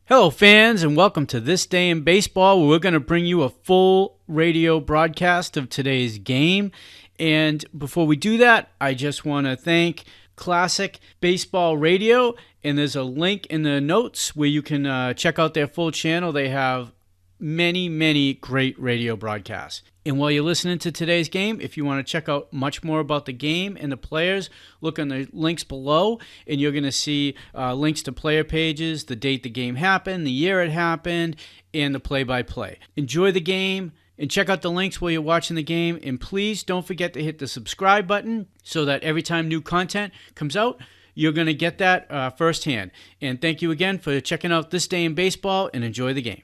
Hello, fans, and welcome to This Day in Baseball, where we're going to bring you a full radio broadcast of today's game. And before we do that, I just want to thank Classic Baseball Radio, and there's a link in the notes where you can check out their full channel. They have many great radio broadcasts. And while you're listening to today's game, if you want to check out much more about the game and the players, look on the links below, and you're going to see links to player pages, the date the game happened, the year it happened, and the play-by-play. Enjoy the game, and check out the links while you're watching the game, and please don't forget to hit the subscribe button so that every time new content comes out, you're going to get that firsthand. And thank you again for checking out This Day in Baseball, and enjoy the game.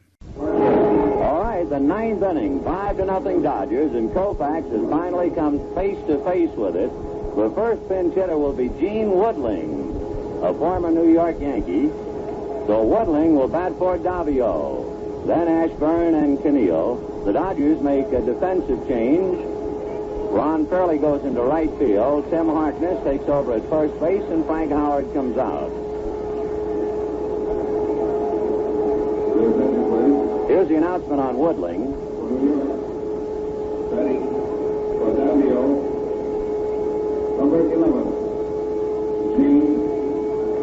The ninth inning, 5-0 Dodgers, and Koufax has finally come face-to-face with it. The first pinch hitter will be Gene Woodling, a former New York Yankee. So Woodling will bat for Davio. Then Ashburn and Keneal. The Dodgers make a defensive change. Ron Fairley goes into right field. Tim Harkness takes over at first base, and Frank Howard comes out. Here's the announcement on Woodling. Ready for Davio, number 11, Gene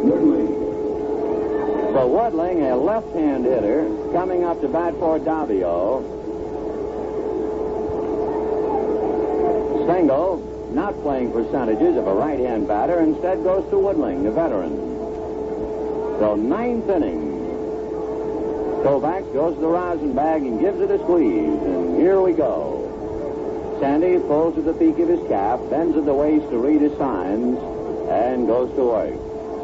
Woodling. So Woodling, a left-hand hitter, coming up to bat for Davio. Stengel, not playing percentages of a right-hand batter, instead goes to Woodling, the veteran. So ninth inning. Koufax goes to the rosin bag and gives it a squeeze, and here we go. Sandy pulls to the peak of his cap, bends at the waist to read his signs, and goes to work.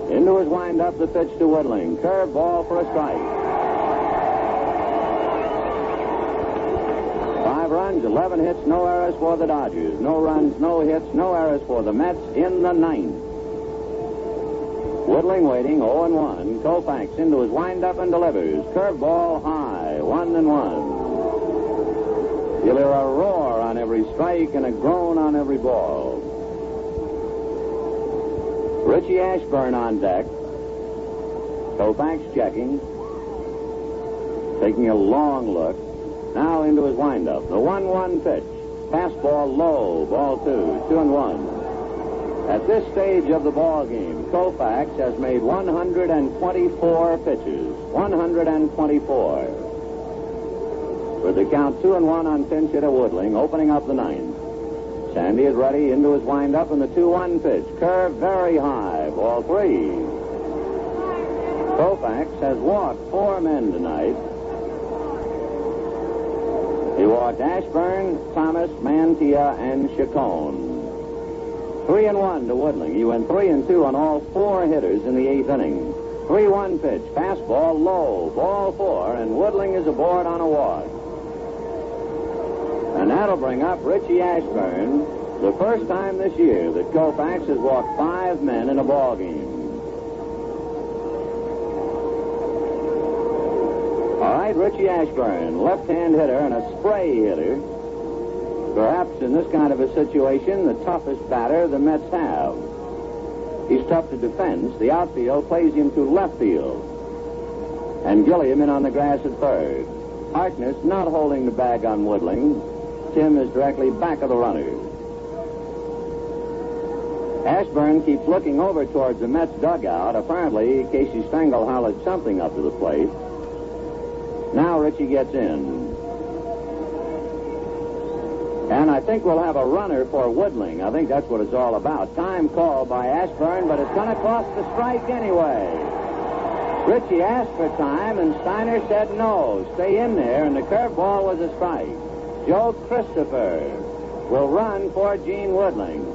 Into his windup, the pitch to Woodling. Curve ball for a strike. 5 runs, 11 hits, no errors for the Dodgers. No runs, no hits, no errors for the Mets in the ninth. Woodling waiting, 0-1. Koufax into his windup and delivers. Curveball high, 1-1. You'll hear a roar on every strike and a groan on every ball. Richie Ashburn on deck. Koufax checking. Taking a long look. Now into his windup. The 1-1 pitch. Fastball low, ball 2, 2-1. At this stage of the ball game, Koufax has made 124 pitches. 124. With the count 2-1 on pinch hitter Woodling, opening up the ninth. Sandy is ready into his windup, and the 2-1 pitch. Curve very high, ball 3. Koufax has walked 4 men tonight. He walked Ashburn, Thomas, Mantilla, and Chacon. 3-1 to Woodling. He went 3-2 on all 4 hitters in the 8th inning. 3-1 pitch, fastball low, ball 4, and Woodling is aboard on a walk. And that'll bring up Richie Ashburn, the first time this year that Koufax has walked 5 men in a ball game. All right, Richie Ashburn, left-hand hitter and a spray hitter. Perhaps in this kind of a situation, the toughest batter the Mets have. He's tough to defend. The outfield plays him to left field. And Gilliam in on the grass at third. Harkness not holding the bag on Woodling. Tim is directly back of the runner. Ashburn keeps looking over towards the Mets dugout. Apparently, Casey Stengel hollered something up to the plate. Now Richie gets in. And I think we'll have a runner for Woodling. I think that's what it's all about. Time called by Ashburn, but it's going to cost the strike anyway. Richie asked for time, and Steiner said no. Stay in there, and the curveball was a strike. Joe Christopher will run for Gene Woodling.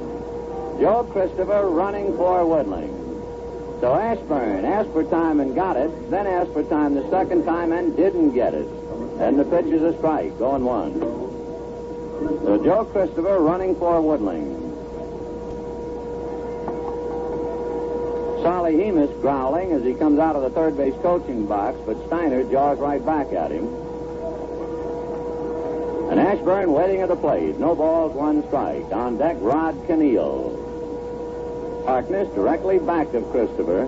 Joe Christopher running for Woodling. So Ashburn asked for time and got it, then asked for time the second time and didn't get it. And the pitch is a strike, 0-1. So Joe Christopher running for Woodling. Solly Hemus growling as he comes out of the third base coaching box, but Steiner jaws right back at him. And Ashburn waiting at the plate. No balls, 1 strike. On deck, Rod Keneal. Harkness directly back of Christopher.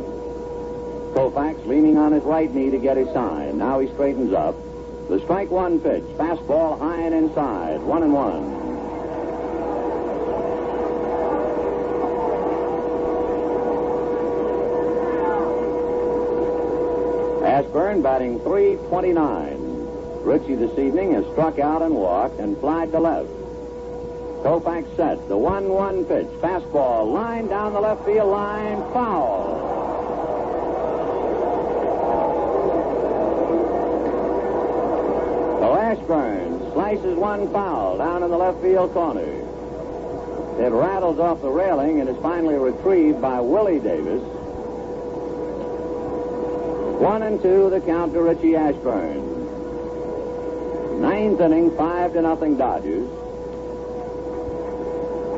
Koufax leaning on his right knee to get his sign. Now he straightens up. The strike one pitch. Fastball high and inside. 1-1. Ashburn batting .329. Ritchie this evening has struck out and walked and flied to left. Koufax set. The 1-1 pitch. Fastball line down the left field line. Foul. So Ashburn slices one foul down in the left field corner. It rattles off the railing and is finally retrieved by Willie Davis. 1-2 the count to Richie Ashburn. Ninth inning, 5-0 Dodgers.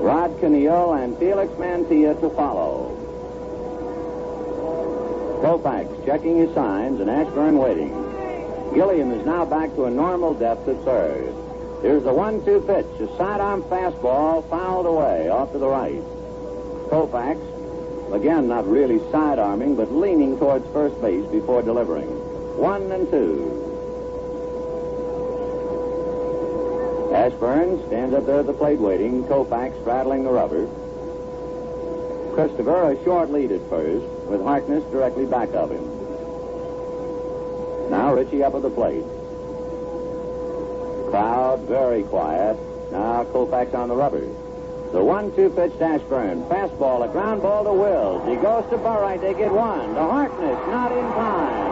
Rod Keneal and Felix Mantilla to follow. Koufax checking his signs and Ashburn waiting. Gilliam is now back to a normal depth at third. Here's the 1-2 pitch. A sidearm fastball fouled away off to the right. Koufax, again, not really sidearming, but leaning towards first base before delivering. 1-2. Ashburn stands up there at the plate waiting. Koufax straddling the rubber. Christopher a short lead at first, with Harkness directly back of him. Now Ritchie up at the plate. Crowd very quiet. Now Koufax on the rubber. The 1-2 pitch to Ashburn. Fastball, a ground ball to Wills. He goes to Burright. They get one. To Harkness, not in time.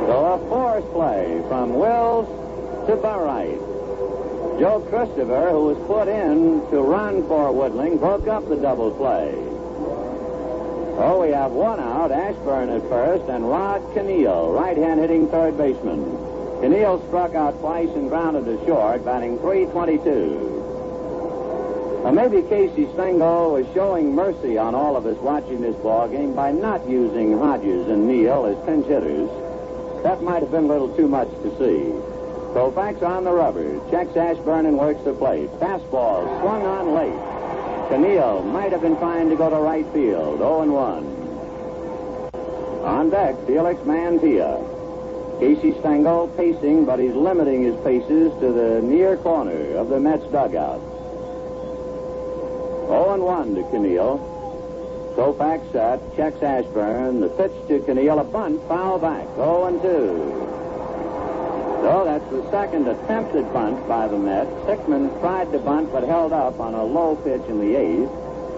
So a force play from Wills to Burright. Joe Christopher, who was put in to run for Woodling, broke up the double play. Oh, we have one out, Ashburn at first, and Rod Keneal, right-hand hitting third baseman. Keneal struck out twice and grounded to short, batting .322. Maybe Casey Stengel was showing mercy on all of us watching this ball game by not using Hodges and Neal as pinch hitters. That might have been a little too much to see. Koufax on the rubber, checks Ashburn and works the plate. Fastball swung on late. Keneal might have been trying to go to right field. 0-1. On deck, Felix Mantilla. Casey Stengel pacing, but he's limiting his paces to the near corner of the Mets dugout. 0-1 to Keneal. Koufax set, checks Ashburn. The pitch to Keneal, a bunt, foul back. 0-2. So that's the second attempted bunt by the Mets. Hickman tried to bunt but held up on a low pitch in the eighth.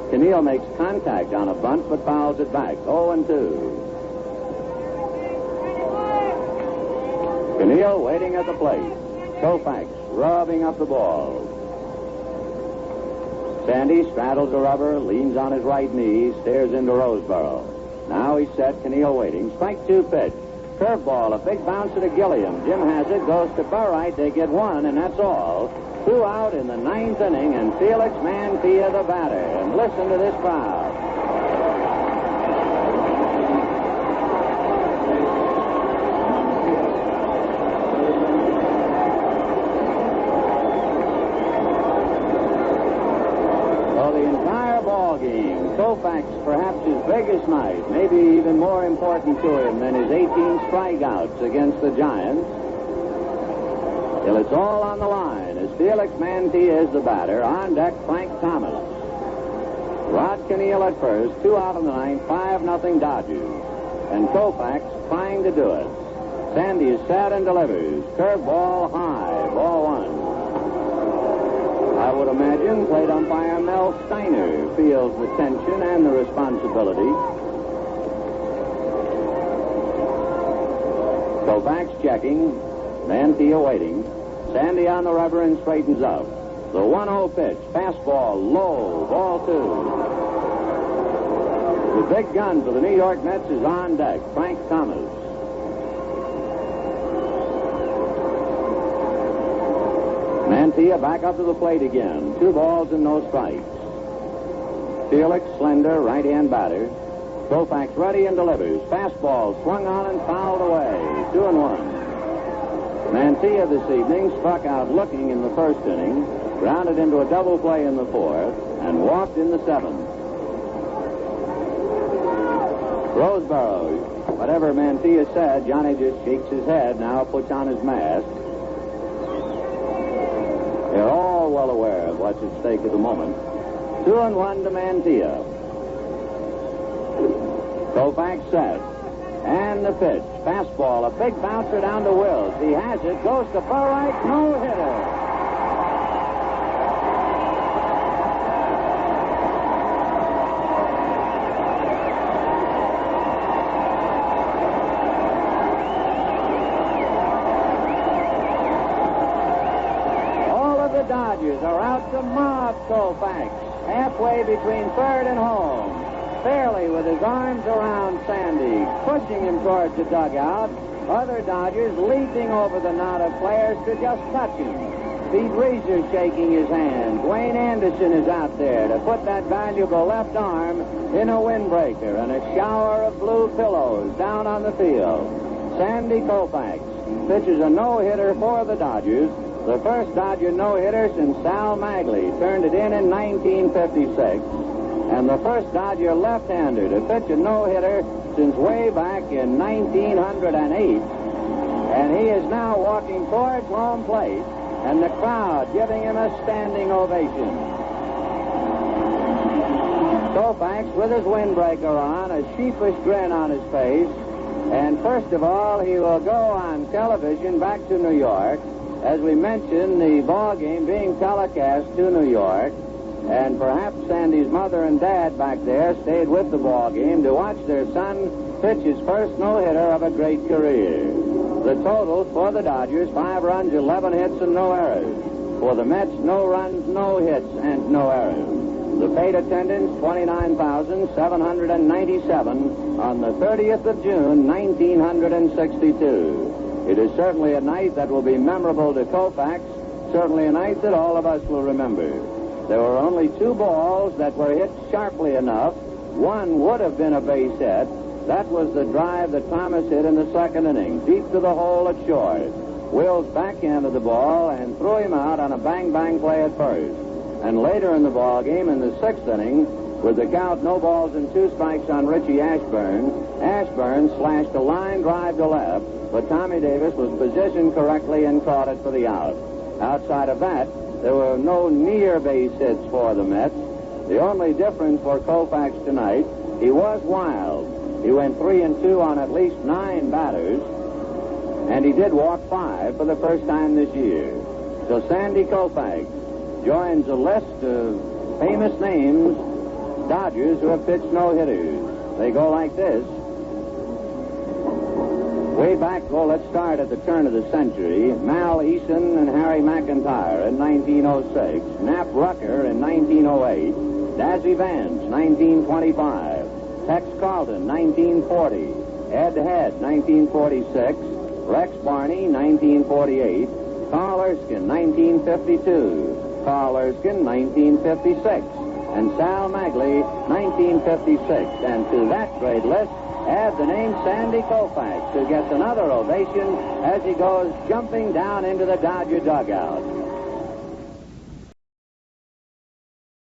Keneal makes contact on a bunt but fouls it back. 0-2. Keneal waiting at the plate. Koufax rubbing up the ball. Sandy straddles the rubber, leans on his right knee, stares into Roseboro. Now he's set. Keneal waiting. Strike two pitch. Curveball, a big bouncer to Gilliam. Jim has it, goes to Burright. They get one, and that's all. Two out in the ninth inning, and Felix Mantilla the batter. And listen to this crowd. So the entire ball game, Koufax perhaps his biggest night, maybe even more important to him than his 18 strikeouts against the Giants. Till it's all on the line as Felix Mantilla is the batter. On deck, Frank Thomas. Rod Keneal at first, 2 out in the ninth, 5-0 Dodgers. And Koufax trying to do it. Sandy is set and delivers. Curveball high, ball one. I would imagine plate umpire Mel Steiner feels the tension and the responsibility. Koufax checking. Mantilla waiting. Sandy on the rubber and straightens up. The 1-0 pitch. Fastball low. Ball two. The big gun for the New York Mets is on deck. Frank Thomas. Mantilla back up to the plate again. 2 balls and no strikes. Felix, slender, right-hand batter. Koufax ready and delivers. Fastball swung on and fouled away. 2-1. Mantilla this evening struck out looking in the first inning. grounded into a double play in the fourth, and walked in the seventh. Roseboro, whatever Mantilla said, Johnny just shakes his head, now puts on his mask. They're all well aware of what's at stake at the moment. 2-1 to Mantilla. Koufax set. And the pitch. Fastball, a big bouncer down to Wills. He has it, goes to Burright, no-hitter. Dodgers are out to mob Koufax, halfway between third and home. Fairly with his arms around Sandy, pushing him towards the dugout. Other Dodgers leaping over the knot of players to just touch him. Pete Reeser shaking his hand. Wayne Anderson is out there to put that valuable left arm in a windbreaker, and a shower of blue pillows down on the field. Sandy Koufax pitches a no-hitter for the Dodgers. The first Dodger no-hitter since Sal Magley turned it in 1956. And the first Dodger left-hander to pitch a no-hitter since way back in 1908. And he is now walking towards home plate, and the crowd giving him a standing ovation. Koufax with his windbreaker on, a sheepish grin on his face. And first of all, he will go on television back to New York. As we mentioned, the ball game being telecast to New York, and perhaps Sandy's mother and dad back there stayed with the ball game to watch their son pitch his first no-hitter of a great career. The total for the Dodgers, 5 runs, 11 hits, and no errors. For the Mets, no runs, no hits, and no errors. The paid attendance, 29,797 on the 30th of June, 1962. It is certainly a night that will be memorable to Koufax, certainly a night that all of us will remember. There were only 2 balls that were hit sharply enough. One would have been a base hit. That was the drive that Thomas hit in the second inning, deep to the hole at short. Wills backhanded the ball and threw him out on a bang-bang play at first. And later in the ball game, in the 6th inning, with the count no balls and 2 strikes on Richie Ashburn, Ashburn slashed a line drive to left, but Tommy Davis was positioned correctly and caught it for the out. Outside of that, there were no near base hits for the Mets. The only difference for Koufax tonight, he was wild. He went 3-2 on at least 9 batters, and he did walk 5 for the first time this year. So Sandy Koufax joins a list of famous names, Dodgers who have pitched no-hitters. They go like this. Way back, let's start at the turn of the century. Mal Eason and Harry McIntyre in 1906. Knapp Rucker in 1908. Dazzy Vance, 1925. Tex Carlton, 1940. Ed Head, 1946. Rex Barney, 1948. Carl Erskine, 1952. Carl Erskine, 1956. And Sal Magley, 1956. And to that great list, add the name Sandy Koufax, who gets another ovation as he goes jumping down into the Dodger dugout.